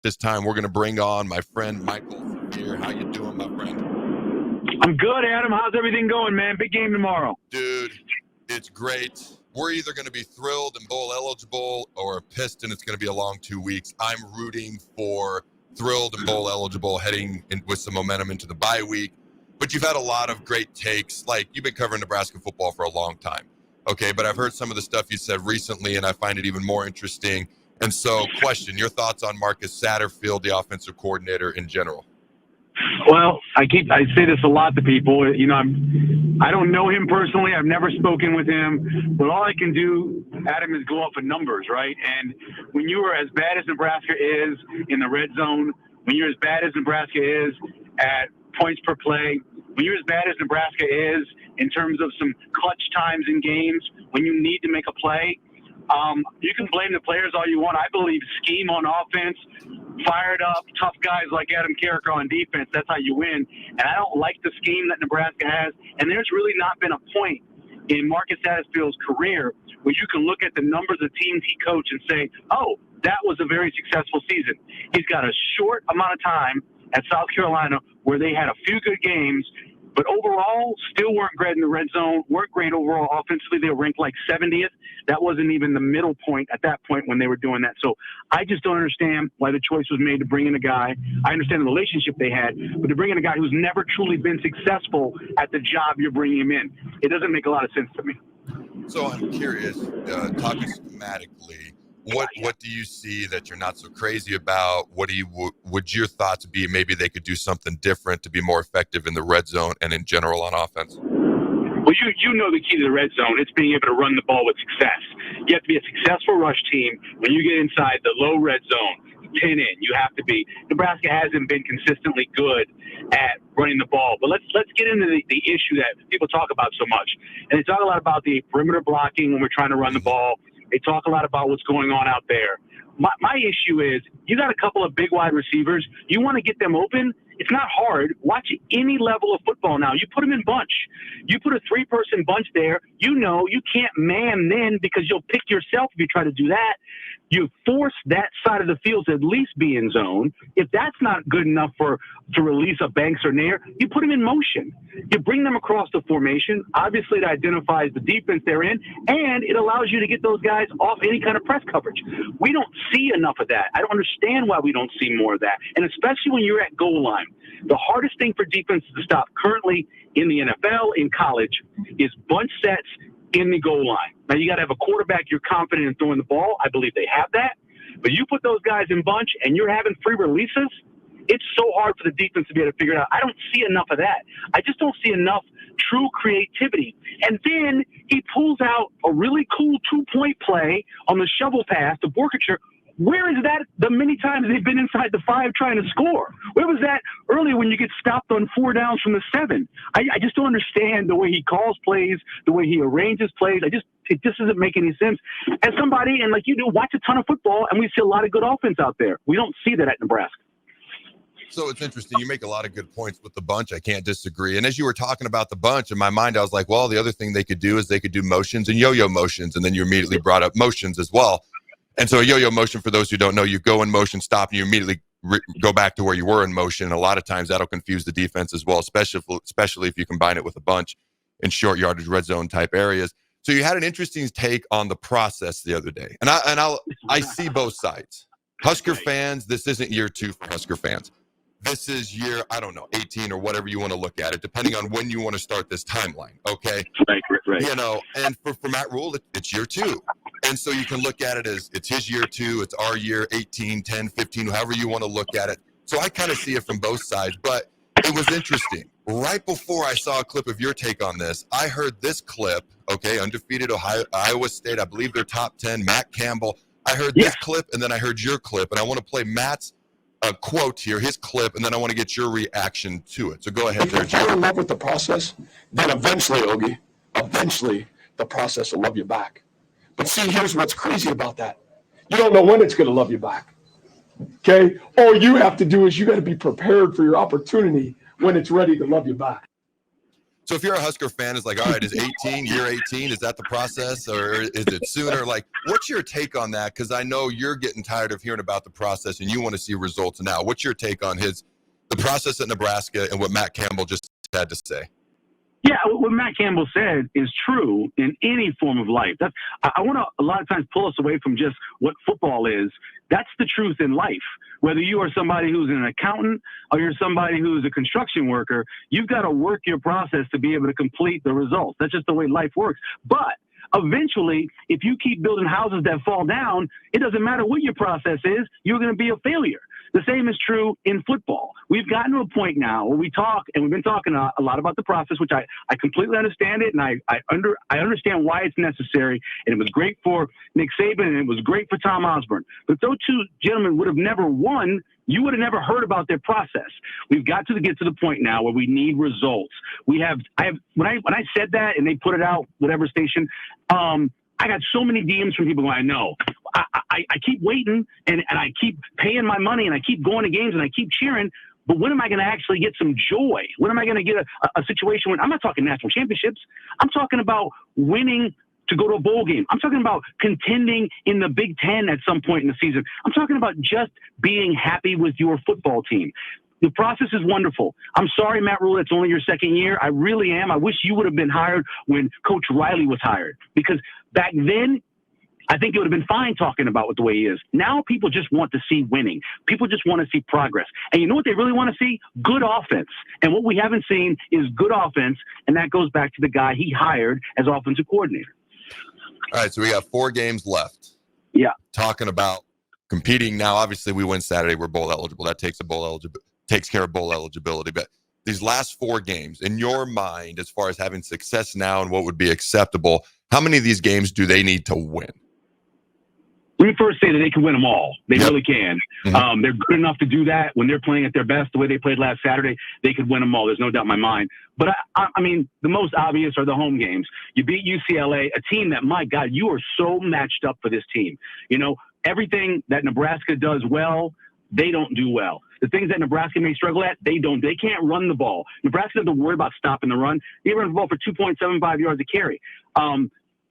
This time we're going to bring on my friend Michael here. How you doing, my friend? I'm good, Adam. How's everything going, man? Big game tomorrow. Dude, it's great. We're either going to be thrilled and bowl eligible or pissed and it's going to be a long 2 weeks. I'm rooting for thrilled and bowl eligible heading in with some momentum into the bye week. But you've had a lot of great takes. Like, you've been covering Nebraska football for a long time. Okay, but I've heard some of the stuff you said recently, and I find it even more interesting. And so, question, your thoughts on Marcus Satterfield, the offensive coordinator in general? Well, I say this a lot to people. You know, I don't know him personally. I've never spoken with him. But all I can do, Adam, is go off of numbers, right? And when you are as bad as Nebraska is in the red zone, when you're as bad as Nebraska is at points per play, when you're as bad as Nebraska is in terms of some clutch times in games, when you need to make a play, you can blame the players all you want. I believe scheme on offense, fired up, tough guys like Adam Carriker on defense, that's how you win. And I don't like the scheme that Nebraska has. And there's really not been a point in Marcus Satterfield's career where you can look at the numbers of teams he coached and say, oh, that was a very successful season. He's got a short amount of time at South Carolina where they had a few good games, but overall still weren't great in the red zone, weren't great overall offensively. They were ranked like 70th. That wasn't even the middle point at that point when they were doing that. So I just don't understand why the choice was made to bring in a guy. I understand the relationship they had, but to bring in a guy who's never truly been successful at the job you're bringing him in, it doesn't make a lot of sense to me. So I'm curious, talking schematically, what do you see that you're not so crazy about? What do you would your thoughts be? Maybe they could do something different to be more effective in the red zone and in general on offense. Well, you know the key to the red zone. It's being able to run the ball with success. You have to be a successful rush team when you get inside the low red zone. Pin in. You have to be. Nebraska hasn't been consistently good at running the ball. But let's get into the issue that people talk about so much. And they talk a lot about the perimeter blocking when we're trying to run the ball. They talk a lot about what's going on out there. My issue is you got a couple of big wide receivers. You want to get them open. It's not hard. Watch any level of football now. You put them in bunch. You put a 3-person bunch there. You know you can't man then because you'll pick yourself if you try to do that. You force that side of the field to at least be in zone. If that's not good enough to release a Banks or Nair, you put them in motion. You bring them across the formation. Obviously, it identifies the defense they're in, and it allows you to get those guys off any kind of press coverage. We don't see enough of that. I don't understand why we don't see more of that, and especially when you're at goal line. The hardest thing for defenses to stop currently in the NFL, in college, is bunch sets in the goal line. Now, you got to have a quarterback you're confident in throwing the ball. I believe they have that. But you put those guys in bunch and you're having free releases, it's so hard for the defense to be able to figure it out. I don't see enough of that. I just don't see enough true creativity. And then he pulls out a really cool 2-point play on the shovel pass to Borkacher. Where is that the many times they've been inside the 5 trying to score? Where was that earlier when you get stopped on 4 downs from the 7? I just don't understand the way he calls plays, the way he arranges plays. It just doesn't make any sense. As somebody, and like you do, watch a ton of football, and we see a lot of good offense out there. We don't see that at Nebraska. So it's interesting. You make a lot of good points with the bunch. I can't disagree. And as you were talking about the bunch, in my mind, I was like, well, the other thing they could do is they could do motions and yo-yo motions. And then you immediately brought up motions as well. And so a yo-yo motion, for those who don't know, you go in motion, stop, and you immediately go back to where you were in motion. And a lot of times that'll confuse the defense as well, especially if you combine it with a bunch in short yardage red zone type areas. So you had an interesting take on the process the other day. And I see both sides. Husker fans, this isn't year 2 for Husker fans. This is year, 18 or whatever you want to look at it, depending on when you want to start this timeline, okay? Right. You know, and for Matt Rule, it's year 2. And so you can look at it as it's his year 2, it's our year 18, 10, 15, however you want to look at it. So I kind of see it from both sides, but it was interesting. Right before I saw a clip of your take on this, I heard this clip, okay, undefeated Iowa State, I believe they're top 10, Matt Campbell. I heard this clip, and then I heard your clip, and I want to play Matt's quote here, his clip, and then I want to get your reaction to it. So go ahead. If you're in love with the process, then eventually, Ogie, the process will love you back. But see, here's what's crazy about that. You don't know when it's going to love you back. Okay? All you have to do is you got to be prepared for your opportunity when it's ready to love you back. So if you're a Husker fan, it's like, all right, is year 18, is that the process, or is it sooner? Like, what's your take on that? Because I know you're getting tired of hearing about the process and you want to see results now. What's your take on the process at Nebraska and what Matt Campbell just had to say? Yeah, what Matt Campbell said is true in any form of life. I want to a lot of times pull us away from just what football is. That's the truth in life. Whether you are somebody who's an accountant or you're somebody who's a construction worker, you've got to work your process to be able to complete the results. That's just the way life works. But eventually, if you keep building houses that fall down, it doesn't matter what your process is, you're going to be a failure. The same is true in football. We've gotten to a point now where we talk, and we've been talking a lot about the process, which I completely understand it, and I understand why it's necessary, and it was great for Nick Saban, and it was great for Tom Osborne. But if those two gentlemen would have never won, you would have never heard about their process. We've got to get to the point now where we need results. When I said that and they put it out, whatever station, I got so many DMs from people who I know. I keep waiting and I keep paying my money and I keep going to games and I keep cheering. But when am I going to actually get some joy? When am I going to get a situation when I'm not talking national championships? I'm talking about winning to go to a bowl game. I'm talking about contending in the Big Ten at some point in the season. I'm talking about just being happy with your football team. The process is wonderful. I'm sorry, Matt Rule, it's only your second year. I really am. I wish you would have been hired when Coach Riley was hired, because back then, I think it would have been fine talking about it the way he is. Now people just want to see winning. People just want to see progress. And you know what they really want to see? Good offense. And what we haven't seen is good offense, and that goes back to the guy he hired as offensive coordinator. All right, so we got 4 games left. Yeah. Talking about competing now. Obviously, we win Saturday. We're bowl eligible. That takes care of bowl eligibility. But these last 4 games, in your mind, as far as having success now and what would be acceptable, how many of these games do they need to win? Let me first say that they can win them all. They really can. Mm-hmm. They're good enough to do that. When they're playing at their best, the way they played last Saturday, they could win them all. There's no doubt in my mind. But, I mean, the most obvious are the home games. You beat UCLA, a team that, my God, you are so matched up for this team. You know, everything that Nebraska does well, they don't do well. The things that Nebraska may struggle at, they don't. They can't run the ball. Nebraska doesn't worry about stopping the run. They run the ball for 2.75 yards a carry.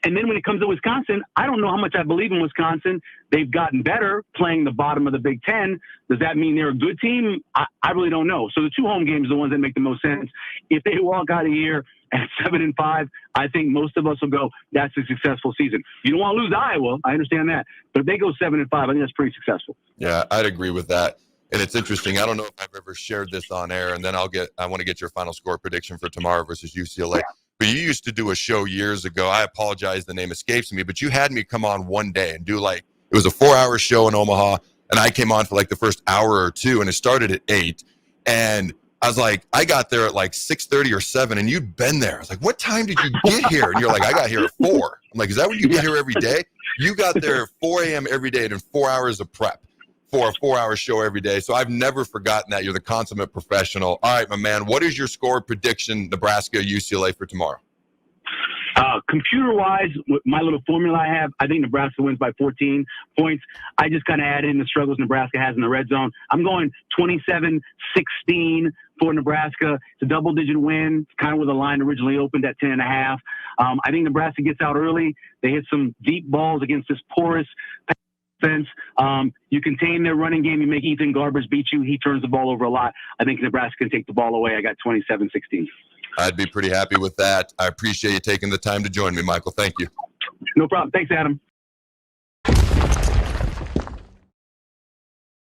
And then when it comes to Wisconsin, I don't know how much I believe in Wisconsin. They've gotten better playing the bottom of the Big Ten. Does that mean they're a good team? I really don't know. So the 2 home games are the ones that make the most sense. If they walk out of here at 7-5, I think most of us will go, that's a successful season. You don't want to lose to Iowa. I understand that. But if they go 7-5, I think that's pretty successful. Yeah, I'd agree with that. And it's interesting. I don't know if I've ever shared this on air, and then I want to get your final score prediction for tomorrow versus UCLA. Yeah. But you used to do a show years ago. I apologize, the name escapes me, but you had me come on one day and do it was a 4-hour show in Omaha, and I came on for the first hour or 2, and it started at 8. And I was like, I got there at 6:30 or 7, and you'd been there. I was like, what time did you get here? And you're like, I got here at 4. I'm like, is that when you get here every day? You got there at 4 a.m. every day and in 4 hours of prep for a 4-hour show every day. So I've never forgotten that. You're the consummate professional. All right, my man, what is your score prediction, Nebraska, UCLA, for tomorrow? Computer-wise, My little formula I have, I think Nebraska wins by 14 points. I just kind of add in the struggles Nebraska has in the red zone. I'm going 27-16 for Nebraska. It's a double-digit win, kind of where the line originally opened at 10.5. I think Nebraska gets out early. They hit some deep balls against this porous defense. You contain their running game. You make Ethan Garbers beat you. He turns the ball over a lot. I think Nebraska can take the ball away. I got 27-16. I'd be pretty happy with that. I appreciate you taking the time to join me, Michael. Thank you. No problem. Thanks, Adam.